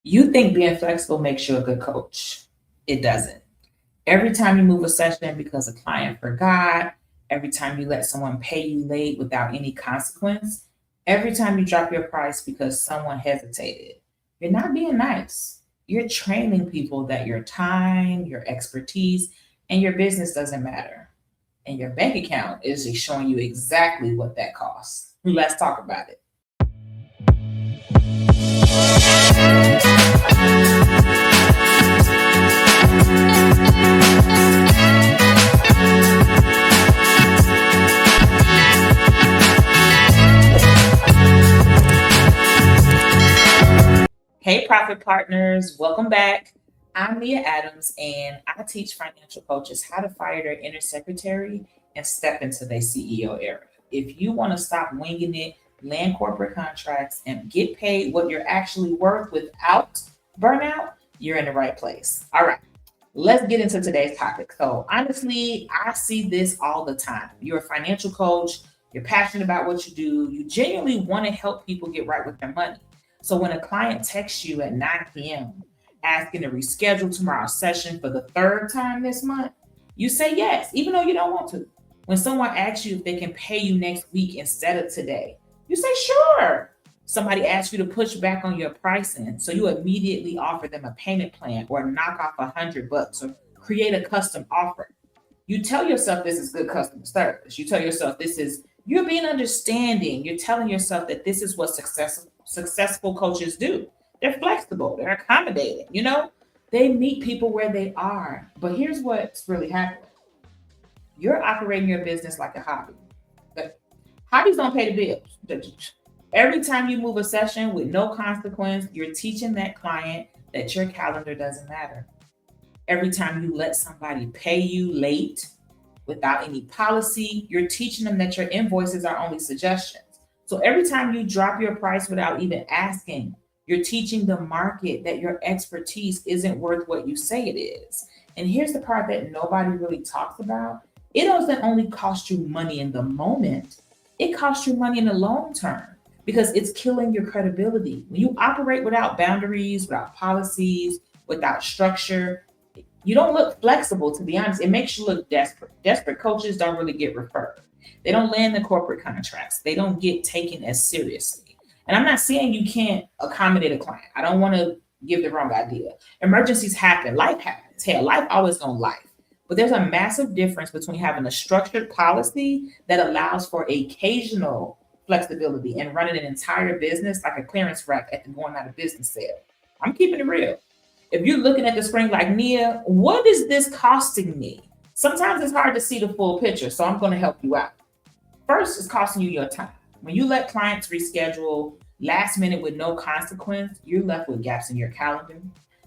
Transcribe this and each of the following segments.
You think being flexible makes you a good coach. It doesn't. Every time you move a session because a client forgot, every time you let someone pay you late without any consequence, every time you drop your price because someone hesitated, you're not being nice. You're training people that your time, your expertise, and your business doesn't matter. And your bank account is just showing you exactly what that costs. Let's talk about it. Hey, Profit Partners, welcome back. I'm Mia Adams, and I teach financial coaches how to fire their inner secretary and step into their CEO era. If you want to stop winging it, land corporate contracts, and get paid what you're actually worth without burnout, you're in the right place. All right, let's get into today's topic. So, honestly, I see this all the time. You're a financial coach, you're passionate about what you do, you genuinely want to help people get right with their money. So when a client texts you at 9 p.m. asking to reschedule tomorrow's session for the third time this month, you say yes, even though you don't want to. When someone asks you if they can pay you next week instead of today, you say sure. Somebody asks you to push back on your pricing, so you immediately offer them a payment plan or knock off $100 or create a custom offer. You tell yourself this is good customer service. You tell yourself you're being understanding. You're telling yourself that this is what successful coaches do. They're flexible, they're accommodating, they meet people where they are. But here's what's really happening. You're operating your business like a hobby. But hobbies don't pay the bills. Every time you move a session with no consequence, you're teaching that client that your calendar doesn't matter. Every time you let somebody pay you late without any policy, you're teaching them that your invoices are only suggestions. So every time you drop your price without even asking, you're teaching the market that your expertise isn't worth what you say it is. And here's the part that nobody really talks about. It doesn't only cost you money in the moment, it costs you money in the long term because it's killing your credibility. When you operate without boundaries, without policies, without structure, you don't look flexible, to be honest. It makes you look desperate. Desperate coaches don't really get referred. They don't land the corporate contracts. They don't get taken as seriously. And I'm not saying you can't accommodate a client. I don't want to give the wrong idea. Emergencies happen. Life happens. Hell, life always gonna life. But there's a massive difference between having a structured policy that allows for occasional flexibility and running an entire business like a clearance rack at the going out of business sale. I'm keeping it real. If you're looking at the screen like, Nia, what is this costing me? Sometimes it's hard to see the full picture, so I'm going to help you out. First, it's costing you your time. When you let clients reschedule last minute with no consequence, you're left with gaps in your calendar.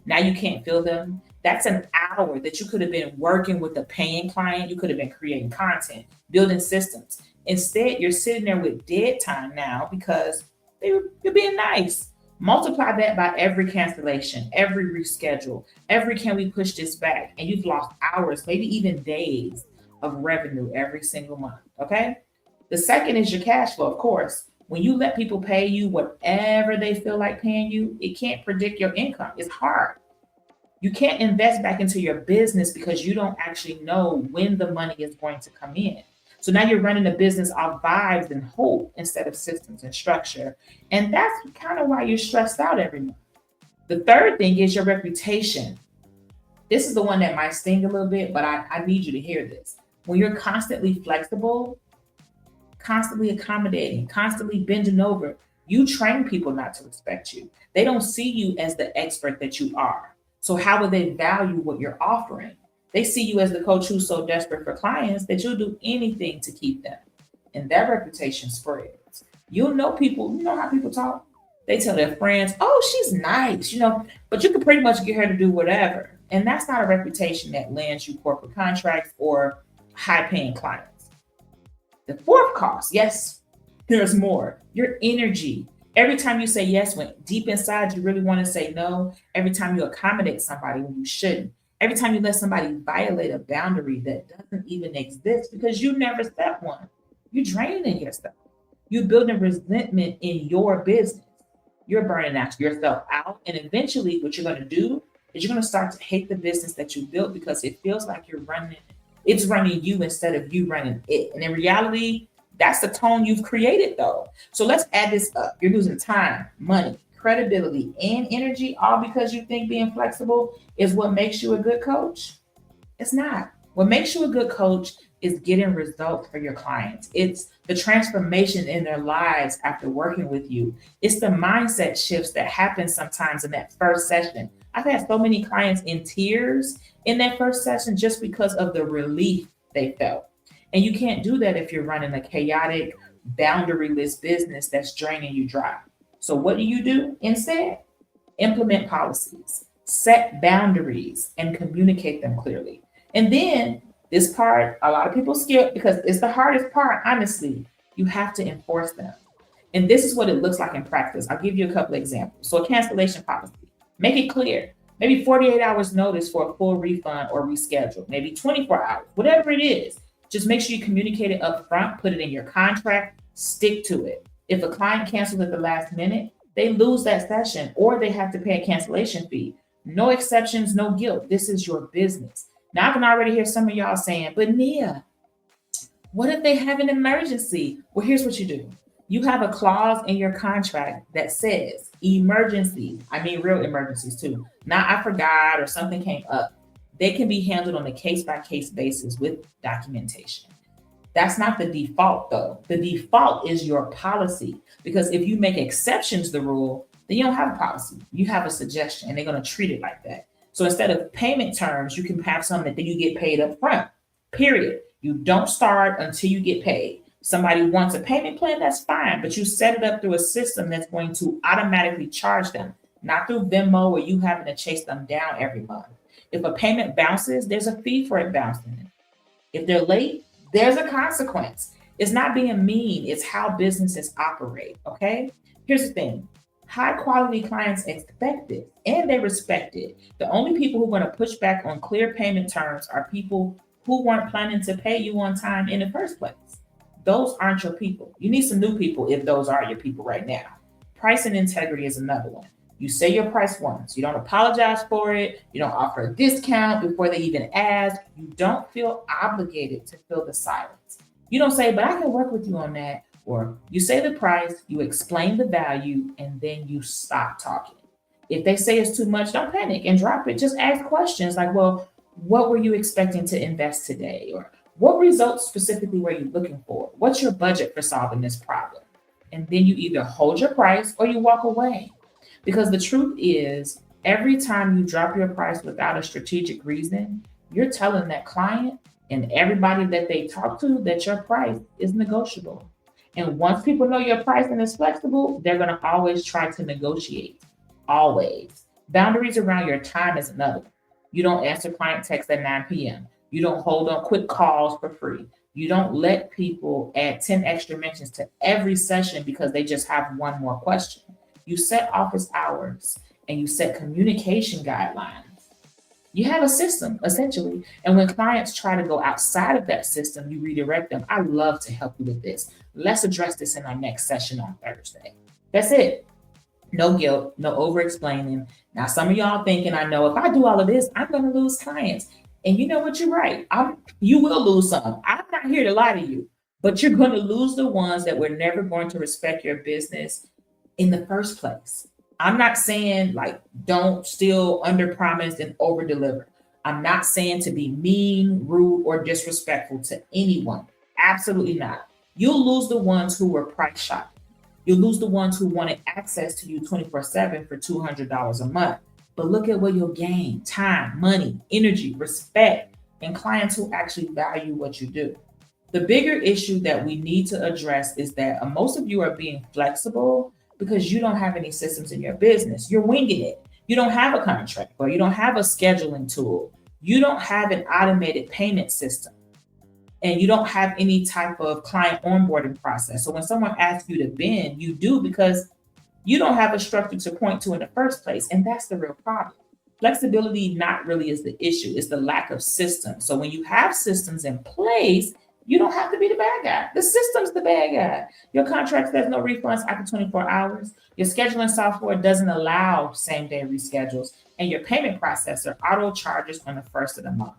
Now you can't fill them. That's an hour that you could have been working with a paying client. You could have been creating content, building systems. Instead, you're sitting there with dead time now because you're being nice. Multiply that by every cancellation, every reschedule, every can we push this back, and you've lost hours, maybe even days of revenue every single month, okay? The second is your cash flow, of course. When you let people pay you whatever they feel like paying you, it can't predict your income. It's hard. You can't invest back into your business because you don't actually know when the money is going to come in. So now you're running a business off vibes and hope instead of systems and structure. And that's kind of why you're stressed out every month. The third thing is your reputation. This is the one that might sting a little bit, but I need you to hear this. When you're constantly flexible, constantly accommodating, constantly bending over, you train people not to respect you. They don't see you as the expert that you are. So how will they value what you're offering? They see you as the coach who's so desperate for clients that you'll do anything to keep them. And that reputation spreads. You'll know people, you know how people talk? They tell their friends, oh, she's nice, but you can pretty much get her to do whatever. And that's not a reputation that lands you corporate contracts or high-paying clients. The fourth cost, yes, there's more. Your energy. Every time you say yes, when deep inside you really want to say no, every time you accommodate somebody when you shouldn't, every time you let somebody violate a boundary that doesn't even exist because you never set one, you're draining yourself. You're building resentment in your business. you're burning yourself out. And eventually what you're going to do is you're going to start to hate the business that you built because it feels like it's running you instead of you running it. And in reality, that's the tone you've created though. So let's add this up. You're losing time, money, credibility, and energy, all because you think being flexible is what makes you a good coach. It's not. What makes you a good coach is getting results for your clients. It's the transformation in their lives after working with you. It's the mindset shifts that happen sometimes in that first session. I've had so many clients in tears in that first session just because of the relief they felt. And you can't do that if you're running a chaotic, boundaryless business that's draining you dry. So what do? Instead, implement policies, set boundaries, and communicate them clearly. And then this part, a lot of people skip because it's the hardest part, honestly. You have to enforce them. And this is what it looks like in practice. I'll give you a couple of examples. So a cancellation policy, make it clear. Maybe 48 hours notice for a full refund or reschedule, maybe 24 hours, whatever it is. Just make sure you communicate it up front, put it in your contract, stick to it. If a client cancels at the last minute, they lose that session or they have to pay a cancellation fee. No exceptions, no guilt. This is your business. Now I can already hear some of y'all saying, but Nia, what if they have an emergency? Well, here's what you do. You have a clause in your contract that says emergencies. I mean, real emergencies too. Not I forgot or something came up. They can be handled on a case-by-case basis with documentation. That's not the default though. The default is your policy, because if you make exceptions to the rule, then you don't have a policy. You have a suggestion and they're going to treat it like that. So instead of payment terms, you can have something that you get paid up front, period. You don't start until you get paid. Somebody wants a payment plan, that's fine, but you set it up through a system that's going to automatically charge them, not through Venmo or you having to chase them down every month. If a payment bounces, there's a fee for it bouncing. If they're late, there's a consequence. It's not being mean, it's how businesses operate, okay? Here's the thing. High quality clients expect it and they respect it. The only people who are going to push back on clear payment terms are people who weren't planning to pay you on time in the first place. Those aren't your people. You need some new people if those are your people right now. Price and integrity is another one. You say your price once. You don't apologize for it. You don't offer a discount before they even ask. You don't feel obligated to fill the silence. You don't say, but I can work with you on that. Or you say the price, you explain the value, and then you stop talking. If they say it's too much, don't panic and drop it. Just ask questions like, well, what were you expecting to invest today? Or what results specifically were you looking for? What's your budget for solving this problem? And then you either hold your price or you walk away. Because the truth is, every time you drop your price without a strategic reason, you're telling that client and everybody that they talk to that your price is negotiable. And once people know your pricing is flexible, they're going to always try to negotiate. Always. Boundaries around your time is another one. You don't answer client texts at 9 p.m. You don't hold on quick calls for free. You don't let people add 10 extra mentions to every session because they just have one more question. You set office hours and you set communication guidelines. You have a system, essentially. And when clients try to go outside of that system, you redirect them. I love to help you with this. Let's address this in our next session on Thursday. That's it. No guilt, no over-explaining. Now, some of y'all thinking, I know if I do all of this, I'm going to lose clients. And you know what? You're right. You will lose some. I'm not here to lie to you, but you're going to lose the ones that were never going to respect your business in the first place. I'm not saying like don't still under promise and over deliver. I'm not saying to be mean, rude, or disrespectful to anyone. Absolutely not. You'll lose the ones who were price shopping. You'll lose the ones who wanted access to you 24/7 for $200 a month. But look at what you'll gain: time, money, energy, respect, and clients who actually value what you do. The bigger issue that we need to address is that most of you are being flexible because you don't have any systems in your business. You're winging it. You don't have a contract, or you don't have a scheduling tool. You don't have an automated payment system, and you don't have any type of client onboarding process. So when someone asks you to bend, you do because you don't have a structure to point to in the first place. And that's the real problem. Flexibility not really is the issue. It's the lack of systems. So when you have systems in place, You don't have to be the bad guy. The system's the bad guy. Your contract says no refunds after 24 hours. Your scheduling software doesn't allow same-day reschedules. And your payment processor auto charges on the first of the month.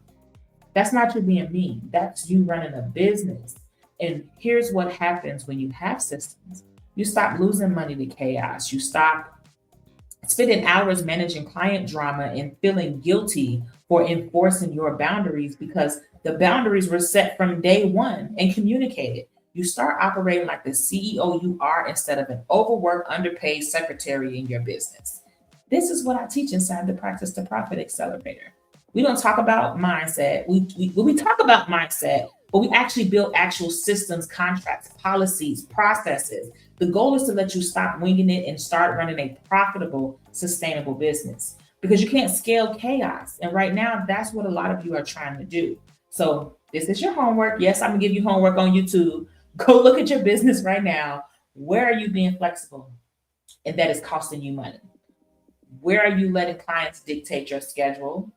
That's not you being mean. That's you running a business. And here's what happens when you have systems. You stop losing money to chaos. You stop spending hours managing client drama and feeling guilty for enforcing your boundaries because the boundaries were set from day one and communicated. You start operating like the CEO you are instead of an overworked, underpaid secretary in your business. This is what I teach inside the Practice to Profit Accelerator. We don't talk about mindset. We talk about mindset, but we actually build actual systems, contracts, policies, processes. The goal is to let you stop winging it and start running a profitable, sustainable business because you can't scale chaos. And right now, that's what a lot of you are trying to do. So this is your homework. Yes, I'm gonna give you homework on YouTube. Go look at your business right now. Where are you being flexible? And that is costing you money. Where are you letting clients dictate your schedule,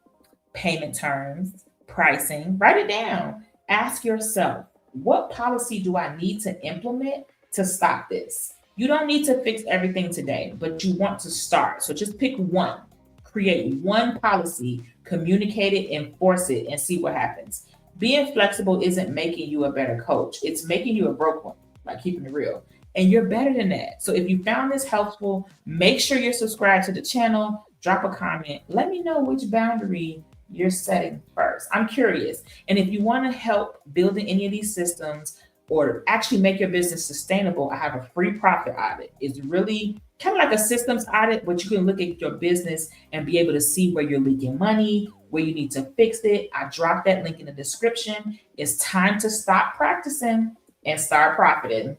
payment terms, pricing? Write it down. Ask yourself, what policy do I need to implement to stop this? You don't need to fix everything today, but you want to start. So just pick one, create one policy, communicate it, enforce it, and see what happens. Being flexible isn't making you a better coach. It's making you a broke one, like keeping it real. And you're better than that. So if you found this helpful, make sure you're subscribed to the channel, drop a comment. Let me know which boundary you're setting first. I'm curious. And if you want to help building any of these systems or actually make your business sustainable, I have a free profit audit. It's really kind of like a systems audit, but you can look at your business and be able to see where you're leaking money, where you need to fix it. I dropped that link in the description. It's time to stop practicing and start profiting.